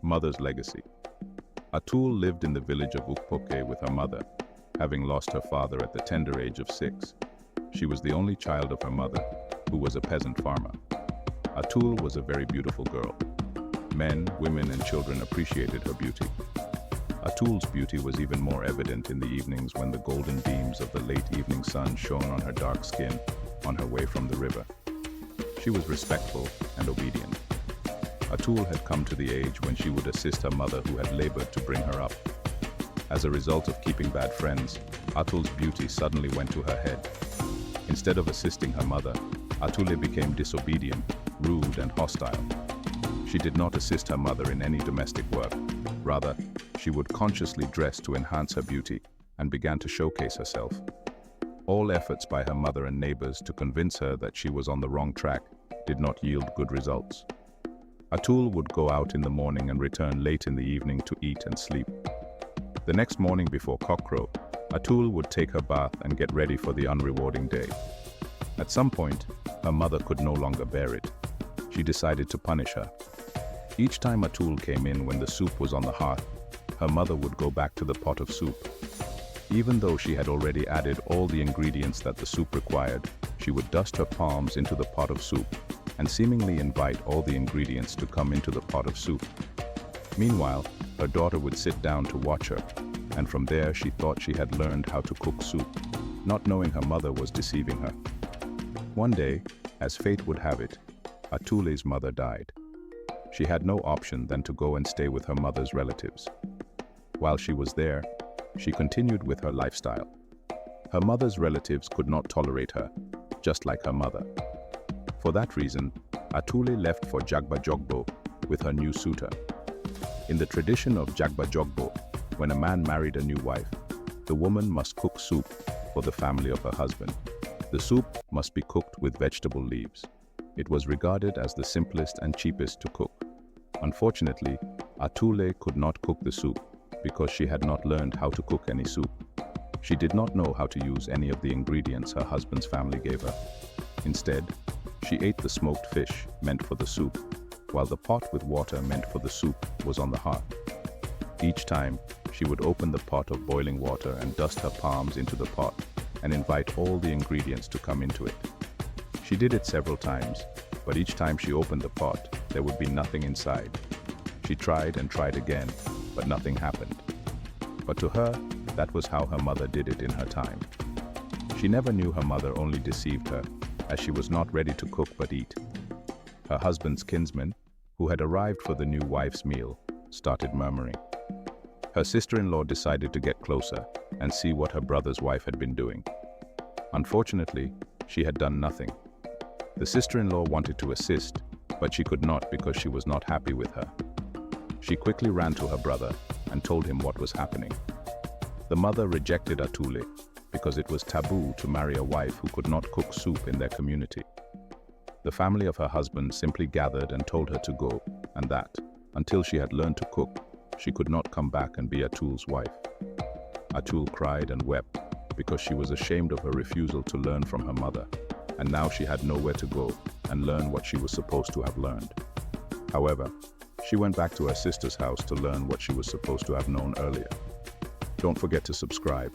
Mother's legacy. Atul lived in the village of Ukpoke with her mother, having lost her father at the tender age of 6. She was the only child of her mother, who was a peasant farmer. Atul was a very beautiful girl. Men, women, and children appreciated her beauty. Atul's beauty was even more evident in the evenings when the golden beams of the late evening sun shone on her dark skin on her way from the river. She was respectful and obedient. Atul had come to the age when she would assist her mother who had labored to bring her up. As a result of keeping bad friends, Atul's beauty suddenly went to her head. Instead of assisting her mother, Atule became disobedient, rude, and hostile. She did not assist her mother in any domestic work. Rather, she would consciously dress to enhance her beauty and began to showcase herself. All efforts by her mother and neighbors to convince her that she was on the wrong track did not yield good results. Atul would go out in the morning and return late in the evening to eat and sleep. The next morning before cockcrow, Atul would take her bath and get ready for the unrewarding day. At some point, her mother could no longer bear it. She decided to punish her. Each time Atul came in when the soup was on the hearth, her mother would go back to the pot of soup. Even though she had already added all the ingredients that the soup required, she would dust her palms into the pot of soup and seemingly invite all the ingredients to come into the pot of soup. Meanwhile, her daughter would sit down to watch her, and from there she thought she had learned how to cook soup, not knowing her mother was deceiving her. One day, as fate would have it, Atule's mother died. She had no option than to go and stay with her mother's relatives. While she was there, she continued with her lifestyle. Her mother's relatives could not tolerate her, just like her mother. For that reason, Atule left for Jagba Jogbo with her new suitor. In the tradition of Jagba Jogbo, when a man married a new wife, the woman must cook soup for the family of her husband. The soup must be cooked with vegetable leaves. It was regarded as the simplest and cheapest to cook. Unfortunately, Atule could not cook the soup because she had not learned how to cook any soup. She did not know how to use any of the ingredients her husband's family gave her. Instead, she ate the smoked fish meant for the soup, while the pot with water meant for the soup was on the hearth. Each time, she would open the pot of boiling water and dust her palms into the pot and invite all the ingredients to come into it. She did it several times, but each time she opened the pot, there would be nothing inside. She tried and tried again, but nothing happened. But to her, that was how her mother did it in her time. She never knew her mother only deceived her, as she was not ready to cook but eat. Her husband's kinsman, who had arrived for the new wife's meal, started murmuring. Her sister-in-law decided to get closer and see what her brother's wife had been doing. Unfortunately, she had done nothing. The sister-in-law wanted to assist, but she could not because she was not happy with her. She quickly ran to her brother and told him what was happening. The mother rejected Atule because it was taboo to marry a wife who could not cook soup in their community. The family of her husband simply gathered and told her to go, and that, until she had learned to cook, she could not come back and be Atul's wife. Atul cried and wept because she was ashamed of her refusal to learn from her mother, and now she had nowhere to go and learn what she was supposed to have learned. However, she went back to her sister's house to learn what she was supposed to have known earlier. Don't forget to subscribe.